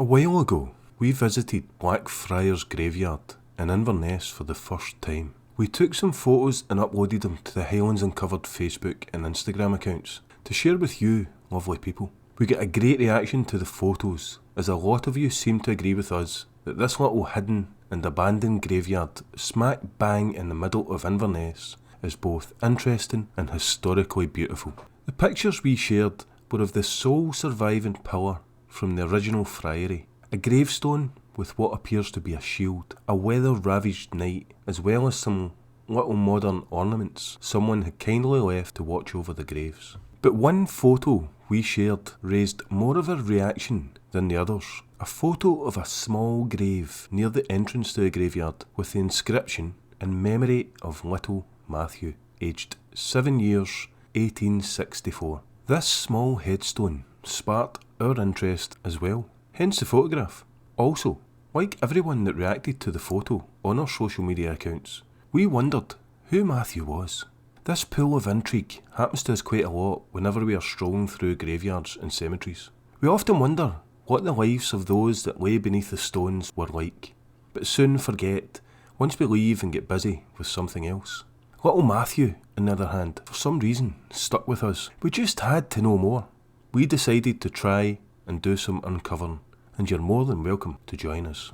A while ago, we visited Blackfriars Graveyard in Inverness for the first time. We took some photos and uploaded them to the Highlands Uncovered Facebook and Instagram accounts to share with you, lovely people. We got a great reaction to the photos, as a lot of you seem to agree with us that this little hidden and abandoned graveyard smack bang in the middle of Inverness is both interesting and historically beautiful. The pictures we shared were of the sole surviving pillar from the original friary, a gravestone with what appears to be a shield, a weather-ravaged knight, as well as some little modern ornaments someone had kindly left to watch over the graves. But one photo we shared raised more of a reaction than the others. A photo of a small grave near the entrance to the graveyard with the inscription, "In memory of little Matthew, aged 7 years, 1864. This small headstone sparked our interest as well, hence the photograph. Also, like everyone that reacted to the photo on our social media accounts, we wondered who Matthew was. This pool of intrigue happens to us quite a lot whenever we are strolling through graveyards and cemeteries. We often wonder what the lives of those that lay beneath the stones were like, but soon forget once we leave and get busy with something else. Little Matthew, on the other hand, for some reason, stuck with us. We just had to know more. We decided to try and do some uncovering, and you're more than welcome to join us.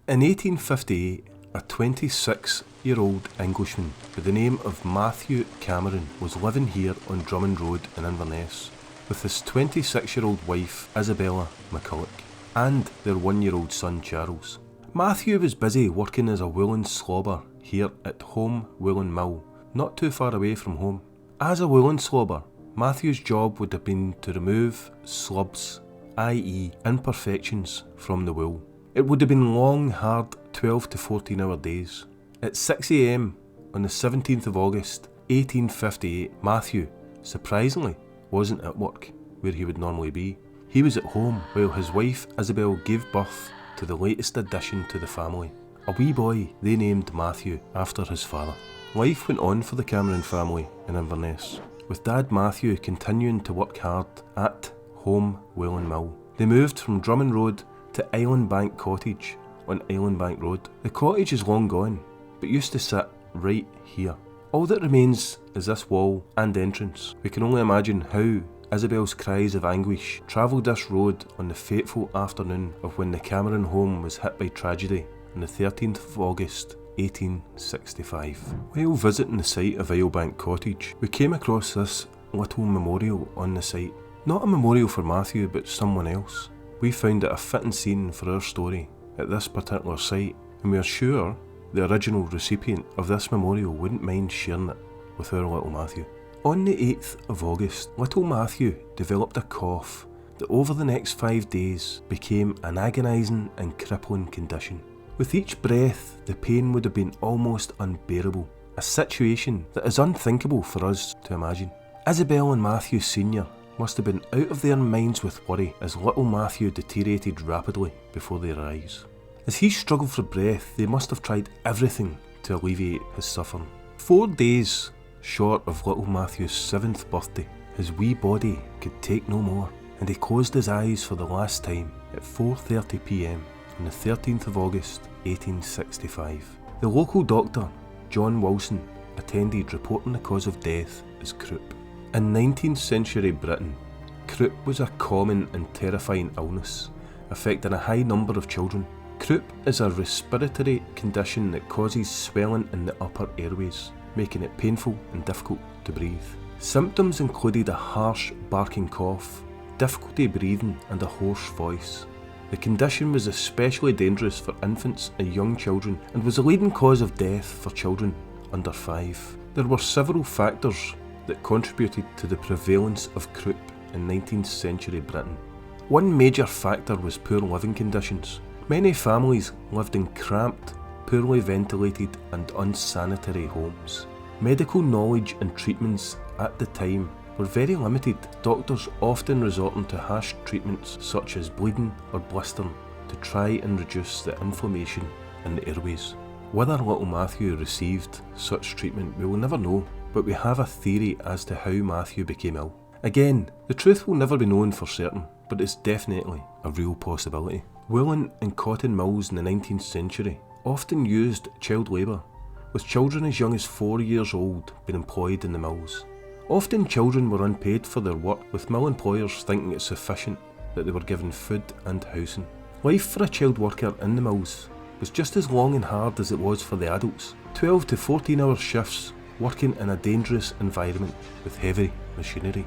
In 1858, a 26-year-old Englishman by the name of Matthew Cameron was living here on Drummond Road in Inverness with his 26-year-old wife Isabella McCulloch and their 1-year-old son Charles. Matthew was busy working as a woolen slobber here at Home Woolen Mill, not too far away from home. As a woolen slobber, Matthew's job would have been to remove slubs, i.e. imperfections, from the wool. It would have been long, hard 12 to 14 hour days. At 6 AM on the 17th of August 1858, Matthew, surprisingly, wasn't at work where he would normally be. He was at home while his wife Isabel gave birth to the latest addition to the family, a wee boy they named Matthew after his father. Life went on for the Cameron family in Inverness, with Dad Matthew continuing to work hard at Home Woolen Mill. They moved from Drummond Road to Island Bank Cottage on Island Bank Road. The cottage is long gone, but used to sit right here. All that remains is this wall and entrance. We can only imagine how Isabel's cries of anguish travelled this road on the fateful afternoon of when the Cameron home was hit by tragedy on the 13th of August 1865. While visiting the site of Islebank Cottage, we came across this little memorial on the site. Not a memorial for Matthew, but someone else. We found it a fitting scene for our story at this particular site, and we are sure the original recipient of this memorial wouldn't mind sharing it with our little Matthew. On the 8th of August, little Matthew developed a cough that over the next 5 days became an agonising and crippling condition. With each breath, the pain would have been almost unbearable, a situation that is unthinkable for us to imagine. Isabel and Matthew Sr. must have been out of their minds with worry as little Matthew deteriorated rapidly before their eyes. As he struggled for breath, they must have tried everything to alleviate his suffering. 4 days short of little Matthew's 7th birthday, his wee body could take no more, and he closed his eyes for the last time at 4:30 PM on the 13th of August 1865. The local doctor, John Wilson, attended, reporting the cause of death as croup. In 19th century Britain, croup was a common and terrifying illness, affecting a high number of children. Croup is a respiratory condition that causes swelling in the upper airways, making it painful and difficult to breathe. Symptoms included a harsh barking cough, difficulty breathing and a hoarse voice. The condition was especially dangerous for infants and young children and was a leading cause of death for children under 5. There were several factors that contributed to the prevalence of croup in 19th century Britain. One major factor was poor living conditions. Many families lived in cramped, poorly ventilated and unsanitary homes. Medical knowledge and treatments at the time were very limited, doctors often resorting to harsh treatments such as bleeding or blistering to try and reduce the inflammation in the airways. Whether little Matthew received such treatment we will never know, but we have a theory as to how Matthew became ill. Again, the truth will never be known for certain, but it's definitely a real possibility. Woolen and cotton mills in the 19th century often used child labour, with children as young as 4 years old being employed in the mills. Often children were unpaid for their work, with mill employers thinking it sufficient that they were given food and housing. Life for a child worker in the mills was just as long and hard as it was for the adults. 12 to 14 hour shifts working in a dangerous environment with heavy machinery.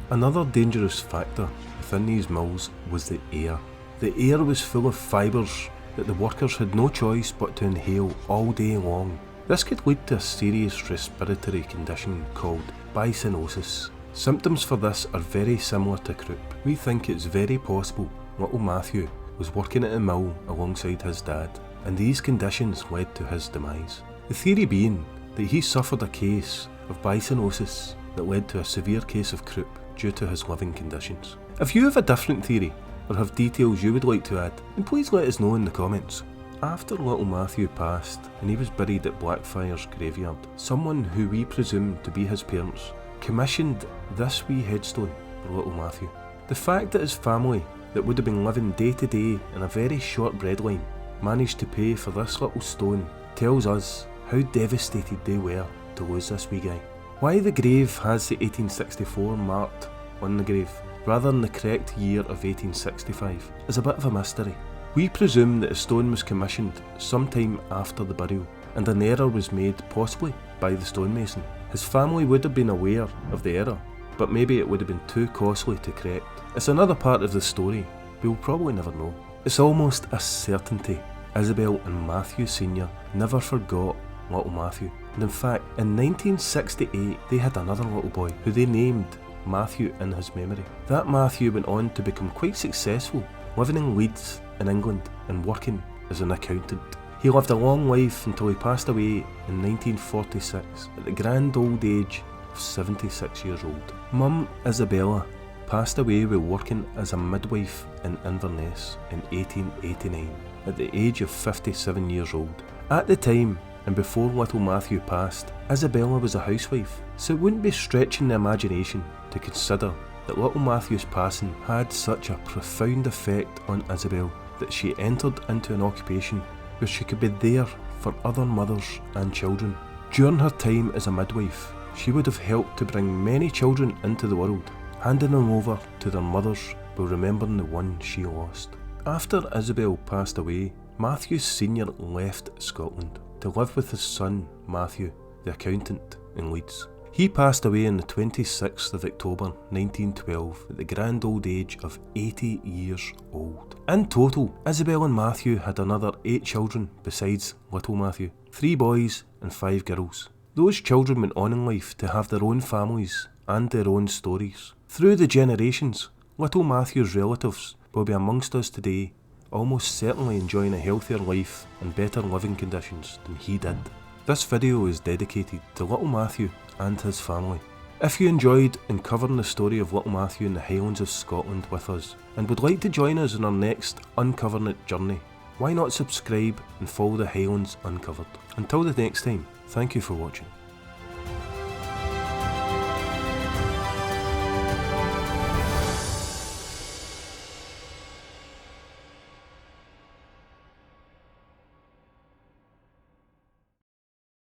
Another dangerous factor within these mills was the air. The air was full of fibres that the workers had no choice but to inhale all day long. This could lead to a serious respiratory condition called bisonosis. Symptoms for this are very similar to croup. We think it's very possible little Matthew was working at a mill alongside his dad, and these conditions led to his demise. The theory being that he suffered a case of bisonosis that led to a severe case of croup due to his living conditions. If you have a different theory or have details you would like to add, then please let us know in the comments. After little Matthew passed and he was buried at Blackfriars graveyard, someone who we presume to be his parents commissioned this wee headstone for little Matthew. The fact that his family, that would have been living day to day in a very short breadline, managed to pay for this little stone tells us how devastated they were to lose this wee guy. Why the grave has the 1864 marked on the grave rather than the correct year of 1865 is a bit of a mystery. We presume that the stone was commissioned sometime after the burial, and an error was made possibly by the stonemason. His family would have been aware of the error, but maybe it would have been too costly to correct. It's another part of the story we will probably never know. It's almost a certainty Isabel and Matthew Sr. never forgot little Matthew, and in fact in 1968 they had another little boy who they named Matthew in his memory. That Matthew went on to become quite successful, living in Leeds in England and working as an accountant. He lived a long life until he passed away in 1946 at the grand old age of 76 years old. Mum Isabella passed away while working as a midwife in Inverness in 1889 at the age of 57 years old. At the time, and before little Matthew passed, Isabella was a housewife, so it wouldn't be stretching the imagination to consider that little Matthew's passing had such a profound effect on Isabel that she entered into an occupation where she could be there for other mothers and children. During her time as a midwife, she would have helped to bring many children into the world, handing them over to their mothers while remembering the one she lost. After Isabel passed away, Matthew Sr. left Scotland to live with his son Matthew, the accountant, in Leeds. He passed away on the 26th of October 1912 at the grand old age of 80 years old. In total, Isabel and Matthew had another 8 children besides little Matthew, 3 boys and 5 girls. Those children went on in life to have their own families and their own stories. Through the generations, little Matthew's relatives will be amongst us today, almost certainly enjoying a healthier life and better living conditions than he did. This video is dedicated to little Matthew and his family. If you enjoyed uncovering the story of little Matthew in the Highlands of Scotland with us and would like to join us on our next uncovering it journey, why not subscribe and follow the Highlands Uncovered. Until the next time, thank you for watching.